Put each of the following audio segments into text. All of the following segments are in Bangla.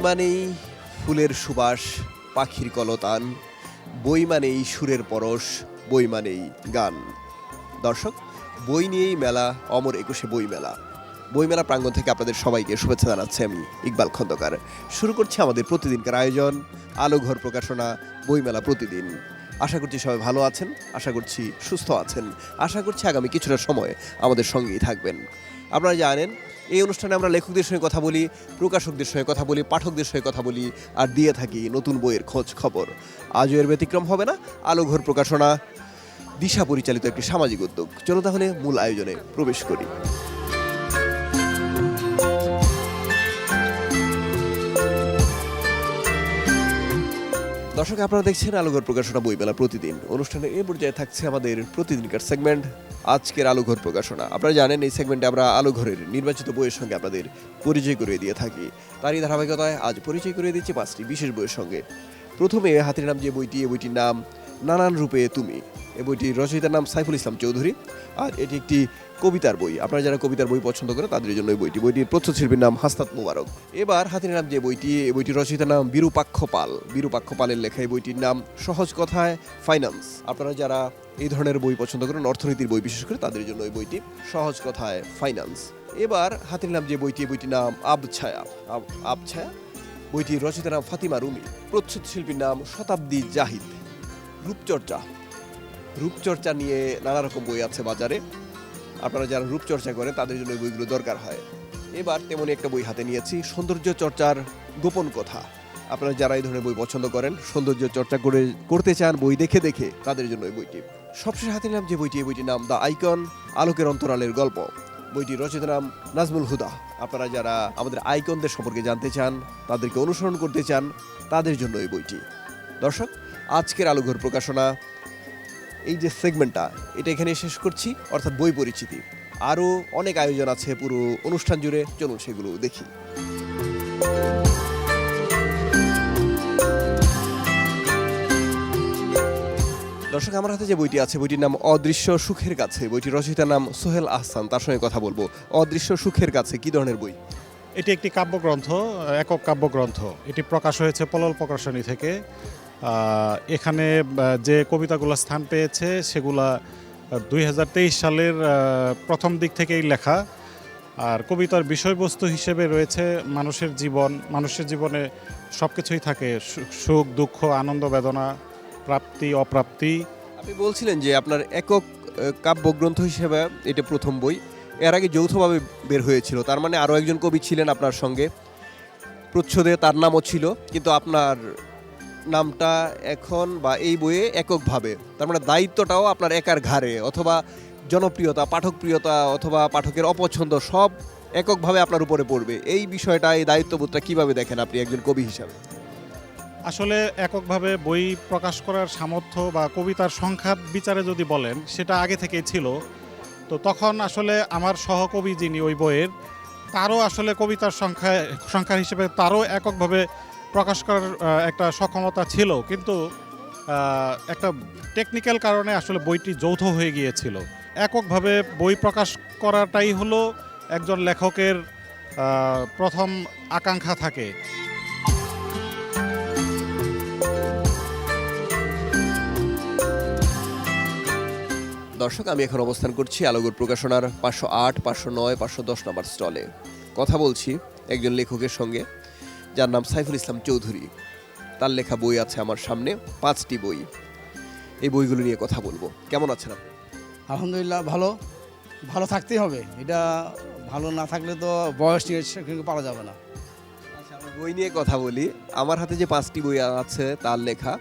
মানেই ফুলের সুবাস, পাখির কলতান, বই মানেই সুরের পরশ, বই মানেই গান। দর্শক, বই নিয়েই মেলা অমর ২১শে বইমেলা। বইমেলা প্রাঙ্গণ থেকে আপনাদের সবাইকে শুভেচ্ছা জানাচ্ছি আমি ইকবাল খন্দকার। শুরু করছি আমাদের প্রতিদিনকার আয়োজন আলোঘর প্রকাশনা বইমেলা প্রতিদিন। আশা করছি সবাই ভালো আছেন, আশা করছি সুস্থ আছেন, আশা করছি আগামী কিছুটা সময় আমাদের সঙ্গেই থাকবেন। আপনারা জানেন এই অনুষ্ঠানে আমরা লেখকদের সঙ্গে কথা বলি, প্রকাশকদের সঙ্গে কথা বলি, পাঠকদের সঙ্গে কথা বলি আর দিয়ে থাকি নতুন বইয়ের খোঁজ খবর। আজও এর ব্যতিক্রম হবে না। আলোঘর প্রকাশনা দিশা পরিচালিত একটি সামাজিক উদ্যোগ। চলো তাহলে মূল আয়োজনে প্রবেশ করি। দর্শক, আপনারা দেখছেন আলোঘর প্রকাশনা বইমেলা প্রতিদিন। অনুষ্ঠানের এই পর্যায়ে থাকছে আমাদের প্রতিদিনকার সেগমেন্ট আজকের আলোঘর প্রকাশনা। আপনারা জানেন এই সেগমেন্টে আমরা আলোঘরের নির্বাচিত বইয়ের সঙ্গে আপনাদের পরিচয় করিয়ে দিয়ে থাকি। তারই ধারাবাহিকতায় আজ পরিচয় করিয়ে দিচ্ছি 5টি বিশেষ বইয়ের সঙ্গে। প্রথমে হাতের নাম যে বইটি, এই বইটির নাম নানান রূপে তুমি। এই বইটির রচয়িতার নাম সাইফুল ইসলাম চৌধুরী, আর এটি একটি কবিতার বই। আপনারা যারা কবিতার বই পছন্দ করেন তাদের জন্য এই বইটির প্রচ্ছদ শিল্পীর নাম হাসনাত মুবারক। এবার হাতের নাম যে বইটি, এই বইটির রচয়িতার নাম বিরূপাক্ষ পাল। বিরূপাক্ষ পালের লেখা এই বইটির নাম সহজ কথায় ফাইন্যান্স। আপনারা যারা এই ধরনের বই পছন্দ করেন, অর্থনীতির বই বিশেষ করে, তাদের জন্য এই বইটি সহজ কথায় ফাইন্যান্স। এবার হাতের নাম যে বইটি, এই বইটির নাম আবছায়া। আবছায়া বইটির রচয়িতার নাম ফাতিমা রুমি। প্রচ্ছদ শিল্পীর নাম শতাব্দী জাহিদ। রূপচর্চা নিয়ে নানা রকম বই আছে বাজারে। আপনারা যারা রূপচর্চা করেন তাদের জন্য এই বইগুলো দরকার হয়। এবার তেমনই একটা বই হাতে নিয়েছি, সৌন্দর্য চর্চার গোপন কথা। আপনারা যারা এই ধরনের বই পছন্দ করেন, সৌন্দর্য চর্চা করতে চান বই দেখে দেখে, তাদের জন্য এই বইটি। সবশেষে হাতে নাম যে বইটি, এই বইটির নাম দ্য আইকন, আলোকের অন্তরালের গল্প। বইটির রচয়িতার নাম নাজমুল হুদা। আপনারা যারা আমাদের আইকনদের সম্পর্কে জানতে চান, তাদেরকে অনুসরণ করতে চান, তাদের জন্য এই বইটি। দর্শক, আজকের আলোঘর প্রকাশনা এই যে সেগমেন্টটা, এটা এখানে শেষ করছি, অর্থাৎ বই পরিচিতি। আরও অনেক আয়োজন আছে পুরো অনুষ্ঠান জুড়ে, চলুন সেগুলো দেখি। দর্শক, আমার হাতে যে বইটি আছে, বইটির নাম অদৃশ্য সুখের কাছে। বইটির রচয়িতার নাম সোহেল আহসান। তার সঙ্গে কথা বলবো। অদৃশ্য সুখের কাছে কি ধরনের বই? এটি একটি কাব্যগ্রন্থ, একক কাব্যগ্রন্থ। এটি প্রকাশ হয়েছে পলল প্রকাশনী থেকে। এখানে যে কবিতাগুলো স্থান পেয়েছে সেগুলা 2023 সালের প্রথম দিক থেকেই লেখা। আর কবিতার বিষয়বস্তু হিসেবে রয়েছে মানুষের জীবন। মানুষের জীবনে সব কিছুই থাকে, সুখ দুঃখ, আনন্দ বেদনা, প্রাপ্তি অপ্রাপ্তি। আপনি বলছিলেন যে আপনার একক কাব্যগ্রন্থ হিসেবে এটা প্রথম বই। এর আগে যৌথভাবে বের হয়েছিল, তার মানে আরও একজন কবি ছিলেন আপনার সঙ্গে প্রচ্ছদে, তার নামও ছিল, কিন্তু আপনার নামটা এখন বা এই বইয়ে এককভাবে। তার মানে দায়িত্বটাও আপনার একার ঘাড়ে, অথবা জনপ্রিয়তা, পাঠকপ্রিয়তা অথবা পাঠকের অপছন্দ সব এককভাবে আপনার উপরে পড়বে। এই বিষয়টা, এই দায়িত্ববোধটা কিভাবে দেখেন আপনি একজন কবি হিসাবে? আসলে এককভাবে বই প্রকাশ করার সামর্থ্য বা কবিতার সংখ্যার বিচারে যদি বলেন, সেটা আগে থেকেই ছিল। তো তখন আসলে আমার সহকবি যিনি ওই বইয়ের, তারও আসলে কবিতার সংখ্যা হিসেবে তারও এককভাবে প্রকাশ করার একটা সক্ষমতা ছিল, কিন্তু একটা টেকনিক্যাল কারণে আসলে বইটি যৌথ হয়ে গিয়েছিল। এককভাবে বই প্রকাশ করাটাই হলো একজন লেখকের প্রথম আকাঙ্ক্ষা থাকে। দর্শক, আমি এখন অবস্থান করছি আলোঘর প্রকাশনার 508, 509, 510 নম্বর স্টলে। কথা বলছি একজন লেখকের সঙ্গে, যার নাম সাইফুল ইসলাম চৌধুরী। তার লেখা বই আছে আমার সামনে, 5টি বই। এই বইগুলো নিয়ে কথা বলবো। কেমন আছেন আপনি? আলহামদুলিল্লাহ, ভালো থাকতেই হবে। এটা ভালো না থাকলে তো বয়স নিয়ে পারা যাবে না। আচ্ছা, আমরা বই নিয়ে কথা বলি। আমার হাতে যে 5টি বই আছে তার লেখা।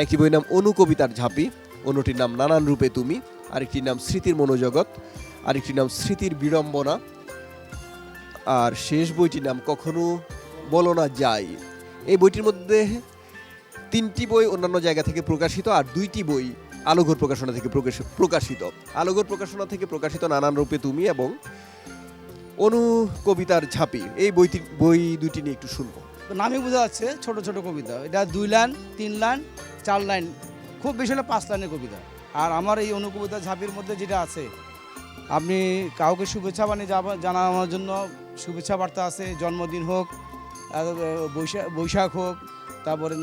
একটি বইয়ের নাম অনুকবিতার ঝাঁপি, অন্যটির নাম নানান রূপে তুমি, আরেকটির নাম স্মৃতির মনোজগৎ, আরেকটির নাম স্মৃতির বিড়ম্বনা, আর শেষ বইটির নাম কখনো বলো না যাই। এই বইটির মধ্যে 3টি বই অন্যান্য জায়গা থেকে প্রকাশিত, আর 2টি বই আলোঘর প্রকাশনা থেকে প্রকাশিত। আলোঘর প্রকাশনা থেকে প্রকাশিত নানান রূপে তুমি এবং অনুকবিতার ঝাঁপি। এই বই দুটি নিয়ে একটু শুনবো। নামই বোঝা যাচ্ছে ছোট ছোট কবিতা। এটা 2 লাইন, 3 লাইন, 4 লাইন, খুব বেশি হলে 5 লাইনের কবিতা। আর আমার এই অনুকবিতা ঝাঁপির মধ্যে যেটা আছে, আপনি কাউকে শুভেচ্ছা বাণী জানানোর জন্য শুভেচ্ছা বার্তা আছে, জন্মদিন হোক, বৈশাখ হোক, তারপরে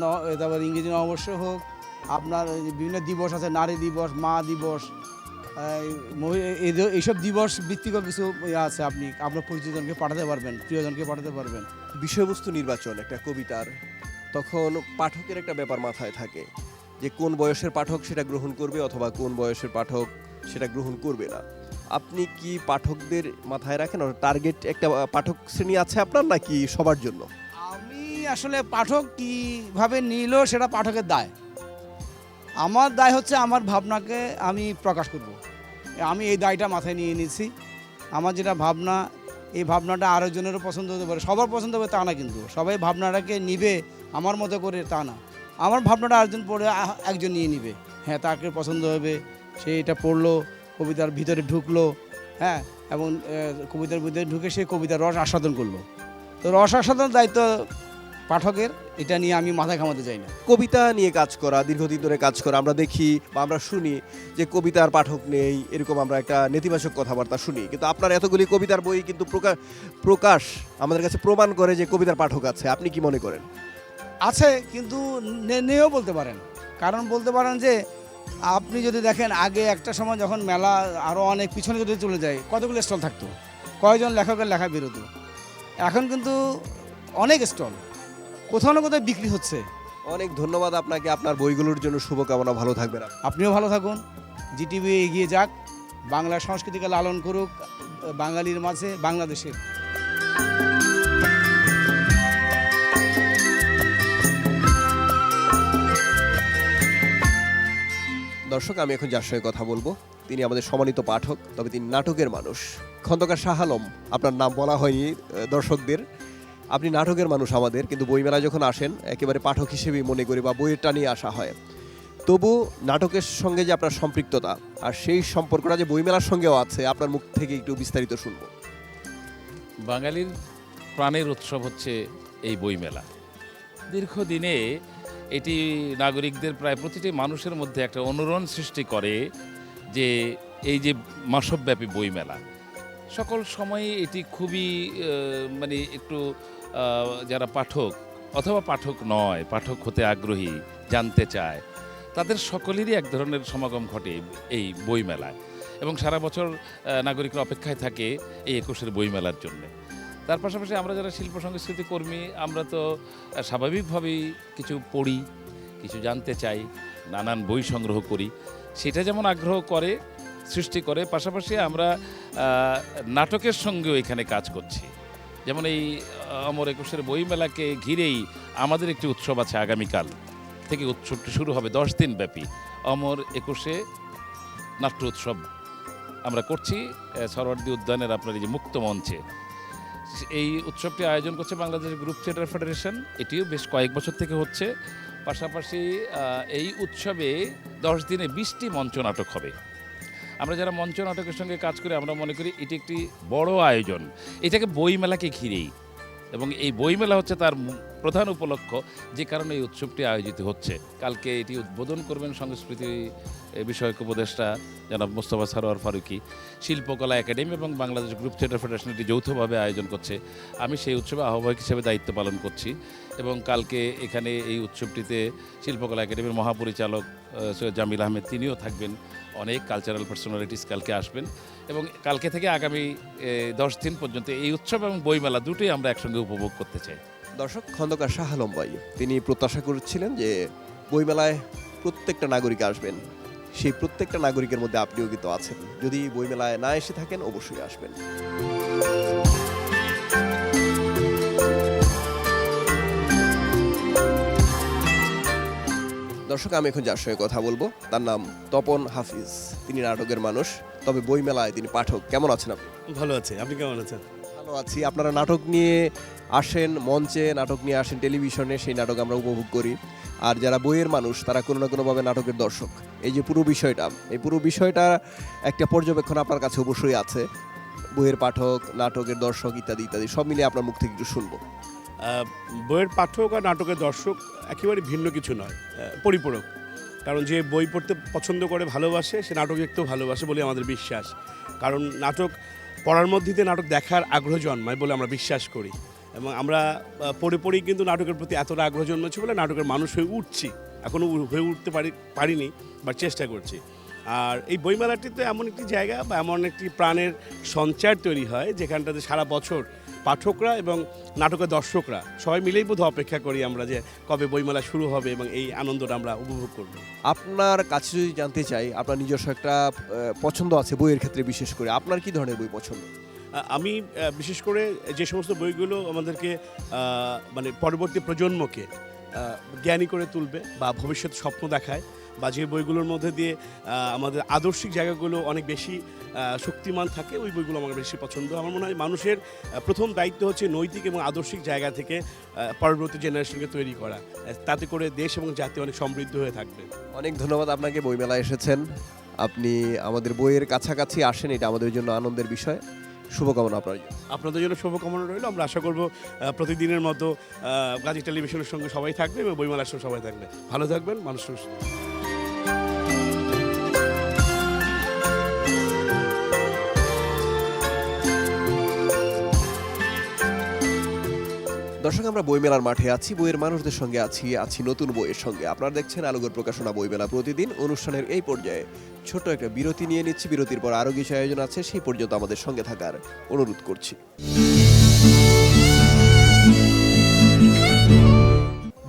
ইংরেজি নববর্ষ হোক, আপনার এই যে বিভিন্ন দিবস আছে, নারী দিবস, মা দিবস, এইসব দিবস ভিত্তিক কিছু আছে, আপনি আপনার পরিচিতজনকে পাঠাতে পারবেন, প্রিয়জনকে পাঠাতে পারবেন। বিষয়বস্তু নির্বাচন একটা কবিতার, তখন পাঠকের একটা ব্যাপার মাথায় থাকে যে কোন বয়সের পাঠক সেটা গ্রহণ করবে অথবা কোন বয়সের পাঠক সেটা গ্রহণ করবে না। আপনি কি পাঠকদের মাথায় রাখেন, টার্গেট একটা পাঠক শ্রেণী আছে আপনার নাকি সবার জন্য? আমি আসলে পাঠক কীভাবে নিল সেটা পাঠকের দায়। আমার দায় হচ্ছে আমার ভাবনাকে আমি প্রকাশ করব। আমি এই দায়টা মাথায় নিয়ে নিয়েছি। আমার যেটা ভাবনা, এই ভাবনাটা আরেকজনেরও পছন্দ হতে পারে, সবার পছন্দ হবে তা না, কিন্তু সবাই ভাবনাটাকে নিবে আমার মতো করে তা না। আমার ভাবনাটা আরেকজন পড়ে একজন নিয়ে নিবে, হ্যাঁ তাকে পছন্দ হবে, সে এটা পড়লো, কবিতার ভিতরে ঢুকলো, হ্যাঁ, এবং কবিতার ভিতরে ঢুকে সে কবিতার রস আস্বাদন করলো। তো রস আস্বাদনের দায়িত্ব পাঠকের, এটা নিয়ে আমি মাথা ঘামাতে চাই না। কবিতা নিয়ে কাজ করা, দীর্ঘদিন ধরে কাজ করা, আমরা দেখি বা আমরা শুনি যে কবিতার পাঠক নেই, এরকম আমরা একটা নেতিবাচক কথাবার্তা শুনি, কিন্তু আপনার এতগুলি কবিতার বই কিন্তু প্রকাশ আমাদের কাছে প্রমাণ করে যে কবিতার পাঠক আছে। আপনি কি মনে করেন? আছে, কিন্তু নেও বলতে পারেন। কারণ বলতে পারেন যে আপনি যদি দেখেন আগে একটা সময় যখন মেলা আরও অনেক পিছনে যদি চলে যায়, কতগুলো স্টল থাকতো, কয়জন লেখকের লেখা বেরোতো। এখন কিন্তু অনেক স্টল, কোথাও না কোথাও বিক্রি হচ্ছে। অনেক ধন্যবাদ আপনাকে, আপনার বইগুলোর জন্য শুভকামনা, ভালো থাকবেন আপনি। আপনিও ভালো থাকুন, জিটিভি এগিয়ে যাক, বাংলা সংস্কৃতিকে লালন করুক বাঙালির মাঝে, বাংলাদেশের। দর্শক, আমি এখন যার সঙ্গে কথা বলবো তিনি আমাদের সম্মানিত পাঠক, তবে তিনি নাটকের মানুষ, খন্দকার শাহ আলম। আপনার নাম বলা হয়নি দর্শকদের, আপনি নাটকের মানুষ আমাদের, কিন্তু বইমেলায় যখন আসেন একেবারে পাঠক হিসেবেই মনে করি বা বইয়েরটা নিয়ে আসা হয়। তবু নাটকের সঙ্গে যে আপনার সম্পৃক্ততা আর সেই সম্পর্কটা যে বইমেলার সঙ্গেও আছে, আপনার মুখ থেকে একটু বিস্তারিত শুনবো। বাঙালির প্রাণের উৎসব হচ্ছে এই বইমেলা। দীর্ঘদিনে এটি নাগরিকদের, প্রায় প্রতিটি মানুষের মধ্যে একটা অনুরণ সৃষ্টি করে যে এই যে মাসব্যাপী বইমেলা, সকল সময়ে এটি খুবই মানে একটু যারা পাঠক অথবা পাঠক নয়, পাঠক হতে আগ্রহী, জানতে চায়, তাদের সকলেরই এক ধরনের সমাগম ঘটে এই বইমেলায়, এবং সারা বছর নাগরিকরা অপেক্ষায় থাকে এই ২১-এর বইমেলার জন্যে। তার পাশাপাশি আমরা যারা শিল্প সংস্কৃতি কর্মী, আমরা তো স্বাভাবিকভাবেই কিছু পড়ি, কিছু জানতে চাই, নানান বই সংগ্রহ করি, সেটা যেমন আগ্রহ করে, সৃষ্টি করে, পাশাপাশি আমরা নাটকের সঙ্গেও এখানে কাজ করছি। যেমন এই অমর ২১-এর বইমেলাকে ঘিরেই আমাদের একটি উৎসব আছে, আগামীকাল থেকে উৎসবটি শুরু হবে ১০ দিন ব্যাপী। অমর ২১-এ নাট্য উৎসব আমরা করছি সরোয়ার্দী উদ্যানের আপনার এই যে মুক্ত মঞ্চে। এই উৎসবটি আয়োজন করছে বাংলাদেশ গ্রুপ থিয়েটার ফেডারেশন, এটিও বেশ কয়েক বছর থেকে হচ্ছে। পাশাপাশি এই উৎসবে ১০ দিনে ২০টি মঞ্চ নাটক হবে। আমরা যারা মঞ্চ নাটকের সঙ্গে কাজ করি, আমরা মনে করি এটি একটি বড় আয়োজন, এটাকে বইমেলাকে ঘিরেই, এবং এই বইমেলা হচ্ছে তার প্রধান উপলক্ষ, যে কারণে এই উৎসবটি আয়োজিত হচ্ছে। কালকে এটি উদ্বোধন করবেন সংস্কৃতি বিষয়ক উপদেষ্টা জনাব মোস্তফা সরোয়ার ফারুকী। শিল্পকলা একাডেমি এবং বাংলাদেশ গ্রুপ থিয়েটার ফেডারেশন এটি যৌথভাবে আয়োজন করছে। আমি সেই উৎসবে আহ্বায়ক হিসেবে দায়িত্ব পালন করছি, এবং কালকে এখানে এই উৎসবটিতে শিল্পকলা একাডেমির মহাপরিচালক সৈয়দ জামিল আহমেদ তিনিও থাকবেন, অনেক কালচারাল পার্সোনালিটিস কালকে আসবেন, এবং কালকে থেকে আগামী ১০ দিন পর্যন্ত এই উৎসব এবং বইমেলা দুটোই আমরা একসঙ্গে উপভোগ করতে চাই। দর্শক, খন্দকার শাহ আলম ভাই তিনি প্রত্যাশা করেছিলেন যে বইমেলায় প্রত্যেকটা নাগরিক আসবেন, সেই প্রত্যেকটা নাগরিকের মধ্যে আপনিও কিন্তু আছেন। যদি বইমেলায় না এসে থাকেন অবশ্যই আসবেন। দর্শক, আমি এখন যার সঙ্গে কথা বলবো তার নাম তপন হাফিজ, তিনি নাটকের মানুষ, তবে বইমেলায় তিনি পাঠক। কেমন আছেন আপনি? ভালো আছে, আপনি কেমন আছেন? ভালো আছি। আপনারা নাটক নিয়ে আসেন মঞ্চে, নাটক নিয়ে আসেন টেলিভিশনে, সেই নাটক আমরা উপভোগ করি। আর যারা বইয়ের মানুষ তারা কোনো না কোনোভাবে নাটকের দর্শক। এই যে পুরো বিষয়টা একটা পর্যবেক্ষণ আপনার কাছে অবশ্যই আছে। বইয়ের পাঠক, নাটকের দর্শক ইত্যাদি ইত্যাদি সব মিলিয়ে আপনার মুখ থেকে একটু শুনবো। বইয়ের পাঠক আর নাটকের দর্শক একেবারে ভিন্ন কিছু নয়, পরিপূরক। কারণ যে বই পড়তে পছন্দ করে, ভালোবাসে, সে নাটক দেখতেও ভালোবাসে বলে আমাদের বিশ্বাস। কারণ নাটক পড়ার মধ্যে দিয়ে নাটক দেখার আগ্রহ জন্মায় বলে আমরা বিশ্বাস করি। এবং আমরা পড়ে পড়েই কিন্তু নাটকের প্রতি এতটা আগ্রহ জন্মেছে বলে নাটকের মানুষ হয়ে উঠছি, এখনও হয়ে উঠতে পারিনি, বা চেষ্টা করছি। আর এই বইমেলাটিতে এমন একটি জায়গা বা এমন একটি প্রাণের সঞ্চার তৈরি হয় যেখানটাতে সারা বছর পাঠকরা এবং নাটকের দর্শকরা সবাই মিলেই বোধহয় অপেক্ষা করি আমরা যে কবে বইমেলা শুরু হবে এবং এই আনন্দটা আমরা উপভোগ করব। আপনার কাছে যদি জানতে চাই, আপনার নিজস্ব একটা পছন্দ আছে বইয়ের ক্ষেত্রে, বিশেষ করে আপনার কি ধরনের বই পছন্দ? আমি বিশেষ করে যে সমস্ত বইগুলো আমাদেরকে মানে পরবর্তী প্রজন্মকে জ্ঞানী করে তুলবে বা ভবিষ্যৎ স্বপ্ন দেখায়, বা যে বইগুলোর মধ্যে দিয়ে আমাদের আদর্শিক জায়গাগুলো অনেক বেশি শক্তিমান থাকে, ওই বইগুলো আমার বেশি পছন্দ। আমার মনে হয় মানুষের প্রথম দায়িত্ব হচ্ছে নৈতিক এবং আদর্শিক জায়গা থেকে পরবর্তী জেনারেশনকে তৈরি করা, তাতে করে দেশ এবং জাতি অনেক সমৃদ্ধ হয়ে থাকবে। অনেক ধন্যবাদ আপনাকে, বইমেলায় এসেছেন, আপনি আমাদের বইয়ের কাছাকাছি আসেন, এটা আমাদের জন্য আনন্দের বিষয়। শুভকামনা আপনার জন্য। আপনাদের জন্য শুভকামনা রইল। আমরা আশা করব প্রতিদিনের মতো গাজী টেলিভিশনের সঙ্গে সবাই থাকবে এবং বইমেলার সঙ্গে সবাই থাকবে। ভালো থাকবেন, মানুষ সুস্থ। দর্শক, আমরা বইমেলার মাঠে আছি, বইয়ের মানুষদের সঙ্গে আছি নতুন বইয়ের সঙ্গে। আপনারা দেখছেন আলোঘর প্রকাশনা বইমেলা প্রতিদিন। অনুষ্ঠানের এই পর্যায়ে ছোট একটা বিরতি নিয়ে নিচ্ছি। বিরতির পর আরও কিছু আয়োজন আছে, সেই পর্যন্ত আমাদের সঙ্গে থাকার অনুরোধ করছি।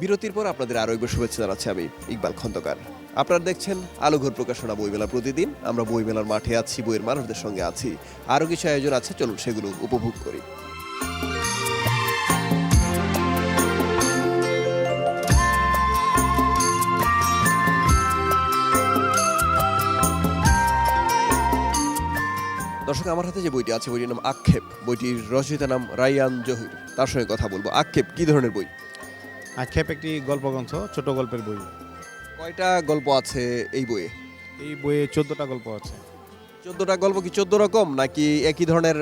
বিরতির পর আপনাদের আরও একবার শুভেচ্ছা জানাচ্ছি আমি, ইকবাল খন্দকার। আপনারা দেখছেন আলোঘর প্রকাশনা বইমেলা প্রতিদিন। আমরা বইমেলার মাঠে আছি, বইয়ের মানুষদের সঙ্গে আছি, আরও কিছু আয়োজন আছে, চলুন সেগুলো উপভোগ করি। দর্শক, আমার হাতে যে বইটি আছে, বইটির নাম আক্ষেপ। বইটির রচয়িতার নাম রায়ান জহির। তার সঙ্গে কথা বলবো। আক্ষেপ কি ধরনের বই? আক্ষেপ একটি গল্পগ্রন্থ, ছোট গল্পের বই। কয়টা গল্প আছে এই বইয়ে? এই বইয়ে 14টা গল্প আছে। 14টা গল্প কি 14 রকম, নাকি একই ধরনের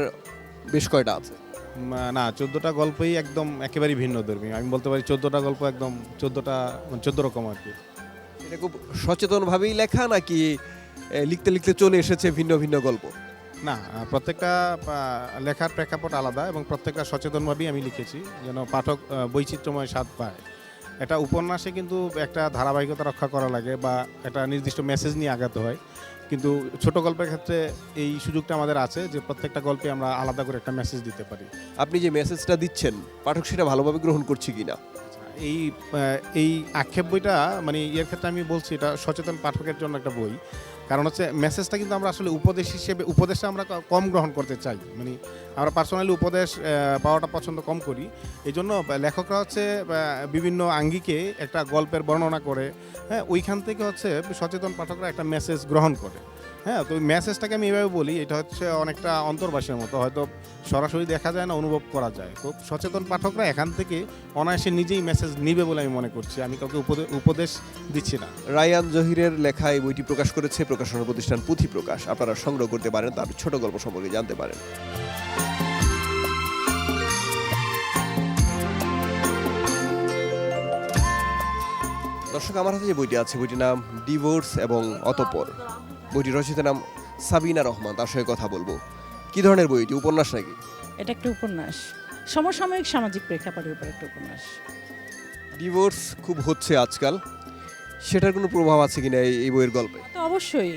বেশ কয়টা আছে? না, 14টা গল্পই একদম একেবারেই ভিন্ন ধর্মী। আমি বলতে পারি 14টা গল্প একদম 14 রকম আর কি। এটা খুব সচেতনভাবেই লেখা, নাকি লিখতে লিখতে চলে এসেছে ভিন্ন ভিন্ন গল্প? না, প্রত্যেকটা লেখার প্রেক্ষাপট আলাদা এবং প্রত্যেকটা সচেতনভাবেই আমি লিখেছি, যেন পাঠক বৈচিত্র্যময় স্বাদ পায়। এটা উপন্যাসে কিন্তু একটা ধারাবাহিকতা রক্ষা করা লাগে বা একটা নির্দিষ্ট মেসেজ নিয়ে আগাতে হয়, কিন্তু ছোট গল্পের ক্ষেত্রে এই সুযোগটা আমাদের আছে যে প্রত্যেকটা গল্পে আমরা আলাদা করে একটা মেসেজ দিতে পারি। আপনি যে মেসেজটা দিচ্ছেন, পাঠক সেটা ভালোভাবে গ্রহণ করছে কিনা? এই আক্ষেপ বইটা মানে এর ক্ষেত্রে আমি বলছি এটা সচেতন পাঠকের জন্য একটা বই। কারণ হচ্ছে মেসেজটা কিন্তু আমরা আসলে উপদেশটা আমরা কম গ্রহণ করতে চাই, মানে আমরা পার্সোনালি উপদেশ পাওয়াটা পছন্দ কম করি। এই জন্য লেখকরা হচ্ছে বিভিন্ন আঙ্গিকে একটা গল্পের বর্ণনা করে, হ্যাঁ, ওইখান থেকে হচ্ছে সচেতন পাঠকরা একটা মেসেজ গ্রহণ করে। হ্যাঁ, তো ওই মেসেজটাকে আমি এভাবে বলি, এটা হচ্ছে অনেকটা অন্তর্বাসের মতো, হয়তো সরাসরি দেখা যায় না, অনুভব করা যায়। তো সচেতন পাঠকরা এখান থেকে অনায়াসে নিজেই মেসেজ নিবে বলে আমি মনে করছি, আমি কাউকে উপদেশ দিচ্ছি না। রায়ান জহিরের লেখা এই বইটি প্রকাশ করেছে প্রকাশনা প্রতিষ্ঠান পুঁথি প্রকাশ। আপনারা সংগ্রহ করতে পারেন, তার ছোট গল্প সম্পর্কে জানতে পারেন। দর্শক, আমার হাতে যে বইটি আছে, বইটির নাম ডিভোর্স এবং অতঃপর। বইটির রচয়িতার নাম সাবিনা রহমান। তার সঙ্গে কথা বলবো। কি ধরনের বই এটি? উপন্যাস নাকি? এটা একটা উপন্যাস, সমসাময়িক সামাজিক প্রেক্ষাপটের উপর একটা উপন্যাস। ডিভোর্স খুব হচ্ছে আজকাল, সেটার কোনো প্রভাব আছে কিনা এই বইয়ের গল্পে? তো অবশ্যই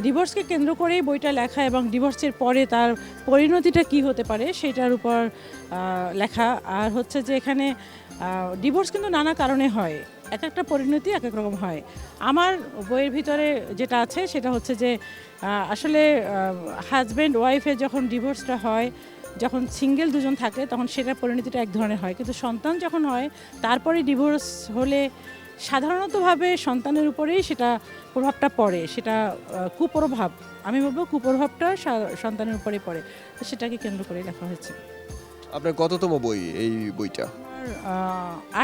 ডিভোর্সকে কেন্দ্র করেই বইটা লেখা, এবং ডিভোর্সের পরে তার পরিণতিটা কি হতে পারে সেটার উপর লেখা। আর হচ্ছে যে এখানে ডিভোর্স কিন্তু নানা কারণে হয়, এক একটা পরিণতি এক এক রকম হয়। আমার বইয়ের ভিতরে যেটা আছে সেটা হচ্ছে যে আসলে হাজব্যান্ড ওয়াইফের যখন ডিভোর্সটা হয়, যখন সিঙ্গেল দুজন থাকে তখন সেটার পরিণতিটা এক ধরনের হয়, কিন্তু সন্তান যখন হয় তারপরে ডিভোর্স হলে সাধারণতভাবে সন্তানের উপরেই সেটা প্রভাবটা পড়ে। সেটা কুপ্রভাব, আমি বলবো কুপ্রভাবটা সন্তানের উপরেই পড়ে, তো সেটাকে কেন্দ্র করে লেখা হয়েছে। আপনার কততম বই এই বইটা? আমার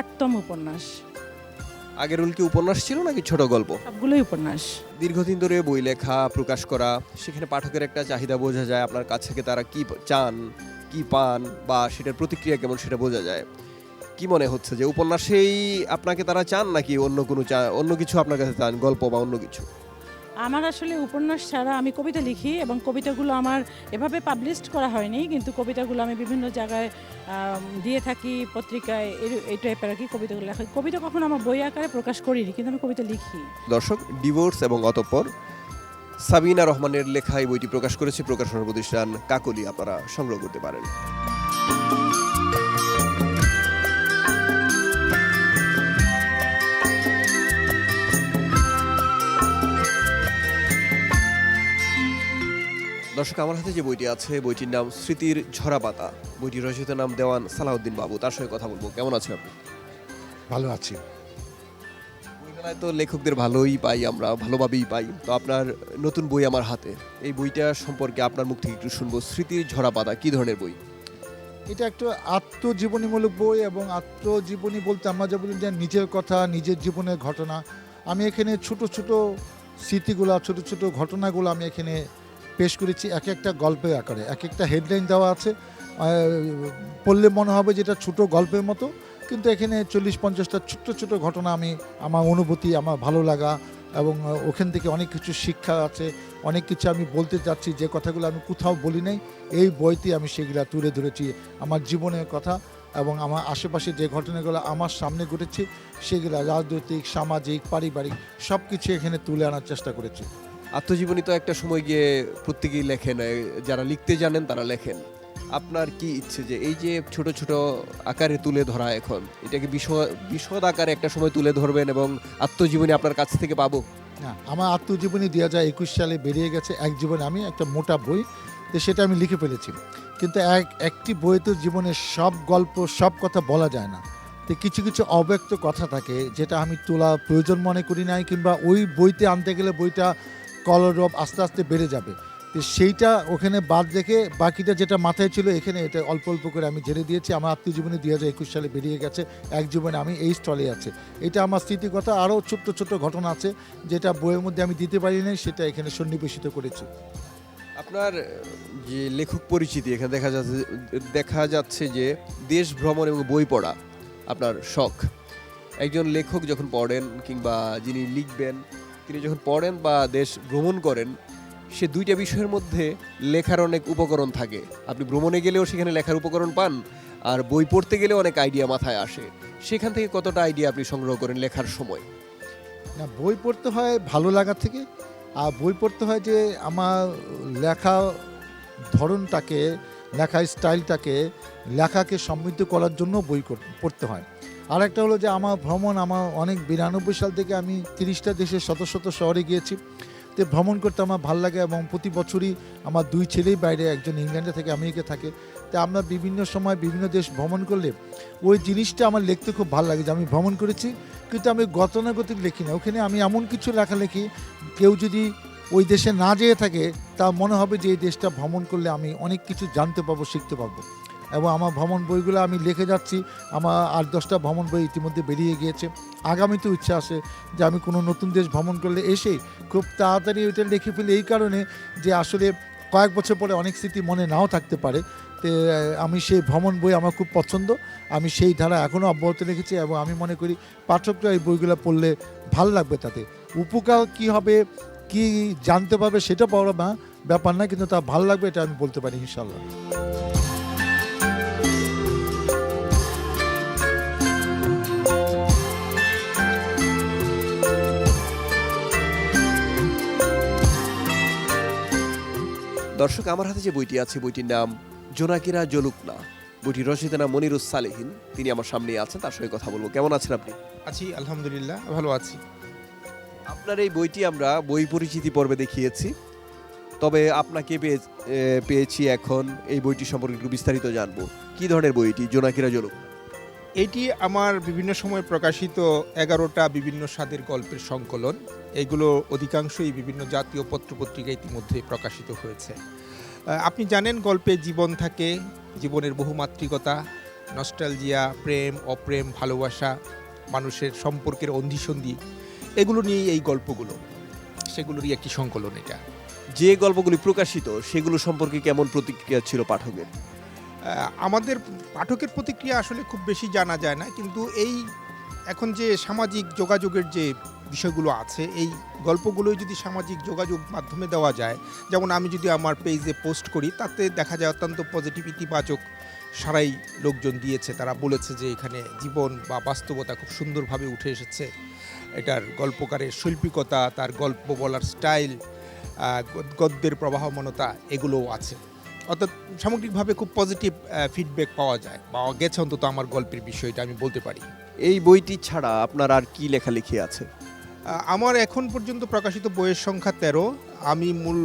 8তম উপন্যাস। আগের কি উপন্যাস ছিল নাকি ছোট গল্প? সবগুলোই উপন্যাস। দীর্ঘদিন ধরে বই লেখা, প্রকাশ করা, সেখানে পাঠকের একটা চাহিদা বোঝা যায়। আপনার কাছ থেকে তারা কি চান, কি পান, বা সেটার প্রতিক্রিয়া কেমন সেটা বোঝা যায়। কি মনে হচ্ছে যে উপন্যাসেই আপনাকে তারা চান, নাকি অন্য কিছু আপনার কাছে চান, গল্প বা অন্য কিছু? আমার আসলে উপন্যাস ছাড়া আমি কবিতা লিখি এবং কবিতাগুলো আমার এভাবে পাবলিশড করা হয়নি, কিন্তু কবিতাগুলো আমি বিভিন্ন জায়গায় দিয়ে থাকি, পত্রিকায় এই টাইপের আর কি কবিতাগুলো লেখা। কবিতা কখনো আমার বই আকারে প্রকাশ করিনি, কিন্তু আমি কবিতা লিখি। দর্শক, ডিভোর্স এবং অতঃপর সাবিনা রহমানের লেখা এই বইটি প্রকাশ করেছে প্রকাশনা প্রতিষ্ঠান কাকলি। আপনারা সংগ্রহ করতে পারেন। দর্শক, আমার হাতে যে বইটি আছে বইটির নাম স্মৃতির ঝরা পাতা। বইটির রচয়িতার নাম দেওয়ান সালাউদ্দিন বাবু। তার সঙ্গে কথা বলবো। কেমন আছেন আপনি? ভালো আছি। বইমেলায় তো লেখকদের ভালোই পাই, আমরা ভালোভাবেই পাই। তো আপনার নতুন বই আমার হাতে, এই বইটা সম্পর্কে আপনার মুখ থেকে একটু শুনবো। স্মৃতির ঝরা পাতা কি ধরনের বই? এটা একটা আত্মজীবনীমূলক বই, এবং আত্মজীবনী বলতে আমরা যা বলি যে নিজের কথা, নিজের জীবনের ঘটনা। আমি এখানে ছোট ছোট স্মৃতিগুলো, ছোট ছোট ঘটনাগুলো আমি এখানে পেশ করেছি এক একটা গল্পের আকারে। এক একটা হেডলাইন দেওয়া আছে, পড়লে মনে হবে যেটা ছোট গল্পের মতো, কিন্তু এখানে 40-50টা ছোট্ট ছোট ঘটনা আমি আমার অনুভূতি, আমার ভালো লাগা, এবং ওখান থেকে অনেক কিছু শিক্ষা আছে, অনেক কিছু আমি বলতে চাচ্ছি যে কথাগুলো আমি কোথাও বলি নাই। এই বইতে আমি সেগুলো তুলে ধরেছি, আমার জীবনের কথা এবং আমার আশেপাশে যে ঘটনাগুলো আমার সামনে ঘটেছে সেগুলো রাজনৈতিক, সামাজিক, পারিবারিক সব কিছু এখানে তুলে আনার চেষ্টা করেছি। আত্মজীবনী তো একটা সময় গিয়ে প্রত্যেকেই লেখেন, যারা লিখতে জানেন তারা লেখেন। আপনার কি ইচ্ছে যে এই যে ছোট ছোট আকারে তুলে ধরা, এখন এটাকে বিশদ আকারে একটা সময় তুলে ধরবেন এবং আত্মজীবনী আপনার কাছ থেকে পাবো? না, আমার আত্মজীবনী 2021 সালে বেরিয়ে গেছে, এক জীবনে আমি একটা মোটা বই, তো সেটা আমি লিখে ফেলেছি। কিন্তু একটি বই তো জীবনের সব গল্প, সব কথা বলা যায় না। তো কিছু কিছু অব্যক্ত কথা থাকে যেটা আমি তোলা প্রয়োজন মনে করি নাই, কিংবা ওই বইতে আনতে গেলে বইটা কলরব আস্তে আস্তে বেড়ে যাবে। তো সেইটা ওখানে বাদ রেখে বাকিটা যেটা মাথায় ছিল এখানে এটা অল্প অল্প করে আমি ঝেড়ে দিয়েছি। আমার আত্মজীবনী 2021 সালে বেরিয়ে গেছে, এক জীবনে আমি এই স্টলে আছে। এটা আমার স্মৃতিকথা, আরও ছোট্ট ছোট্ট ঘটনা আছে যেটা বইয়ের মধ্যে আমি দিতে পারি নাই, সেটা এখানে সন্নিবেশিত করেছি। আপনার যে লেখক পরিচিতি, এখানে দেখা যাচ্ছে যে দেশ ভ্রমণ এবং বই পড়া আপনার শখ। একজন লেখক যখন পড়েন কিংবা যিনি লিখবেন তিনি যখন পড়েন বা দেশ ভ্রমণ করেন, সে দুইটা বিষয়ের মধ্যে লেখার অনেক উপকরণ থাকে। আপনি ভ্রমণে গেলেও সেখানে লেখার উপকরণ পান, আর বই পড়তে গেলেও অনেক আইডিয়া মাথায় আসে। সেখান থেকে কতটা আইডিয়া আপনি সংগ্রহ করেন লেখার সময়? না, বই পড়তে হয় ভালো লাগা থেকে, আর বই পড়তে হয় যে আমার লেখা ধরনটাকে, লেখা স্টাইলটাকে, লেখাকে সমৃদ্ধ করার জন্য বই পড়তে হয়। আর একটা হলো যে আমার ভ্রমণ, আমার অনেক 92 সাল থেকে আমি 30টা দেশের শত শত শহরে গিয়েছি। তো ভ্রমণ করতে আমার ভালো লাগে, এবং প্রতি বছরই আমার 2 ছেলেই বাইরে, একজন ইংল্যান্ডে থাকে, আমেরিকা থাকে। তো আমরা বিভিন্ন সময় বিভিন্ন দেশ ভ্রমণ করলে ওই জিনিসটা আমার লিখতে খুব ভালো লাগে যে আমি ভ্রমণ করেছি, কিন্তু আমি গতানুগতিক লিখি না। ওখানে আমি এমন কিছু লেখা লিখি, কেউ যদি ওই দেশে না যেয়ে থাকে তা মনে হবে যে এই দেশটা ভ্রমণ করলে আমি অনেক কিছু জানতে পারবো, শিখতে পারবো। এবং আমার ভ্রমণ বইগুলো আমি লিখে যাচ্ছি। আমার 8-10টা ভ্রমণ বই ইতিমধ্যে বেরিয়ে গিয়েছে। আগামীতেও ইচ্ছা আছে যে আমি কোনো নতুন দেশ ভ্রমণ করলে এসে খুব তাড়াতাড়ি ওইটা লিখে ফেলি, এই কারণে যে আসলে কয়েক বছর পরে অনেক স্মৃতি মনে নাও থাকতে পারে। তো আমি সেই ভ্রমণ বই আমার খুব পছন্দ, আমি সেই ধারা এখনও অব্যাহত রেখেছি, এবং আমি মনে করি পাঠকরা এই বইগুলো পড়লে ভালো লাগবে। তাতে উপকার কী হবে, কি জানতে পারবে সেটা বড় ব্যাপার না, কিন্তু তা ভালো লাগবে এটা আমি বলতে পারি ইনশাল্লাহ। দর্শক, আমার হাতে যে বইটি আছে বইটির নাম জোনাকিরা জ্বলুক না। বইটির রচয়িতা নাম মনিরুস সালেহীন, তিনি আমার সামনে আছেন, তার সঙ্গে কথা বলবো। কেমন আছেন আপনি? আছি, আলহামদুলিল্লাহ ভালো আছি। আপনার এই বইটি আমরা বই পরিচিতি পর্বে দেখিয়েছি, তবে আপনাকে পেয়েছি এখন এই বইটি সম্পর্কে একটু বিস্তারিত জানবো। কি ধরনের বই এটি, জোনাকিরা জ্বলুক? এটি আমার বিভিন্ন সময় প্রকাশিত 11টা বিভিন্ন স্বাদের গল্পের সংকলন। এগুলো অধিকাংশই বিভিন্ন জাতীয় পত্রপত্রিকা ইতিমধ্যে প্রকাশিত হয়েছে। আপনি জানেন গল্পে জীবন থাকে, জীবনের বহুমাত্রিকতা, নস্টালজিয়া, প্রেম, অপ্রেম, ভালোবাসা, মানুষের সম্পর্কের অন্ধিসন্ধি, এগুলো নিয়েই এই গল্পগুলো, সেগুলোরই একটি সংকলন এটা। যে গল্পগুলি প্রকাশিত সেগুলো সম্পর্কে কেমন প্রতিক্রিয়া ছিল পাঠকের? আমাদের পাঠকের প্রতিক্রিয়া আসলে খুব বেশি জানা যায় না, কিন্তু এই এখন যে সামাজিক যোগাযোগের যে বিষয়গুলো আছে এই গল্পগুলোই যদি সামাজিক যোগাযোগ মাধ্যমে দেওয়া যায়, যেমন আমি যদি আমার পেজে পোস্ট করি তাতে দেখা যায় অত্যন্ত পজিটিভ ইতিবাচক সারাই লোকজন দিয়েছে। তারা বলেছে যে এখানে জীবন বা বাস্তবতা খুব সুন্দরভাবে উঠে এসেছে, এটার গল্পকারের শৈল্পিকতা, তার গল্প বলার স্টাইল, গদ্যের প্রবাহমানতা এগুলোও আছে। অর্থাৎ সামগ্রিকভাবে খুব পজিটিভ ফিডব্যাক পাওয়া যায়, পাওয়া গেছে অন্তত আমার গল্পের বিষয়টা আমি বলতে পারি। এই বইটি ছাড়া আপনার আর কি লেখালেখি আছে? আমার এখন পর্যন্ত প্রকাশিত বইয়ের সংখ্যা 13। আমি মূল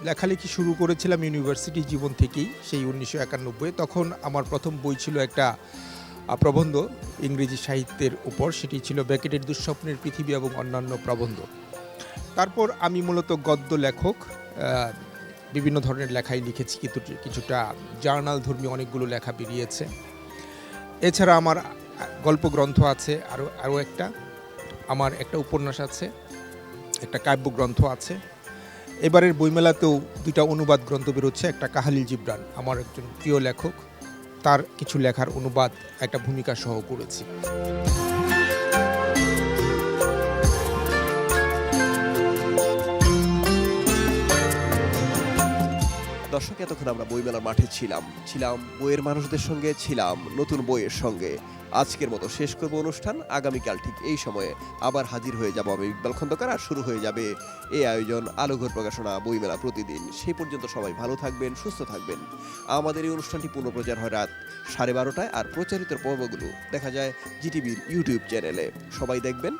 লেখালেখি শুরু করেছিলাম ইউনিভার্সিটি জীবন থেকেই, সেই 1991। তখন আমার প্রথম বই ছিল একটা প্রবন্ধ ইংরেজি সাহিত্যের উপর, সেটি ছিল বেকেটের দুঃস্বপ্নের পৃথিবী এবং অন্যান্য প্রবন্ধ। তারপর আমি মূলত গদ্য লেখক, বিভিন্ন ধরনের লেখাই লিখেছি, কিন্তু কিছুটা জার্নাল ধর্মী অনেকগুলো লেখা বেরিয়েছে। এছাড়া আমার গল্প গ্রন্থ আছে, আরও একটা, আমার একটা উপন্যাস আছে, একটা কাব্যগ্রন্থ আছে। এবারের বইমেলাতেও 2টা অনুবাদ গ্রন্থ বেরোচ্ছে। একটা কাহালিল জিবরান, আমার একজন প্রিয় লেখক, তার কিছু লেখার অনুবাদ একটা ভূমিকা সহ করেছি। দর্শক, এতক্ষণ আমরা বইমেলার মাঠে ছিলাম বইয়ের মানুষদের সঙ্গে, ছিলাম নতুন বইয়ের সঙ্গে। আজকের মতো শেষ করব অনুষ্ঠান। আগামীকাল ঠিক এই সময়ে আবার হাজির হয়ে যাব আমি, ইকবাল খন্দকার, আর শুরু হয়ে যাবে এই আয়োজন আলোঘর প্রকাশনা বইমেলা প্রতিদিন। সেই পর্যন্ত সবাই ভালো থাকবেন, সুস্থ থাকবেন। আমাদের এই অনুষ্ঠানটি পুনঃপ্রচার হয় রাত 12:30টায়, আর প্রচারিত পর্বগুলো দেখা যায় জিটিভির ইউটিউব চ্যানেলে। সবাই দেখবেন।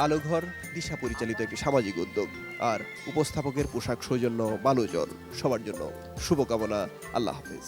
আলোঘর দিশা পরিচালিত একটি সামাজিক উদ্যোগ, আর উপস্থাপকের পোশাক সৌজন্য বালুজন। সবার জন্য শুভকামনা। আল্লাহ হাফেজ।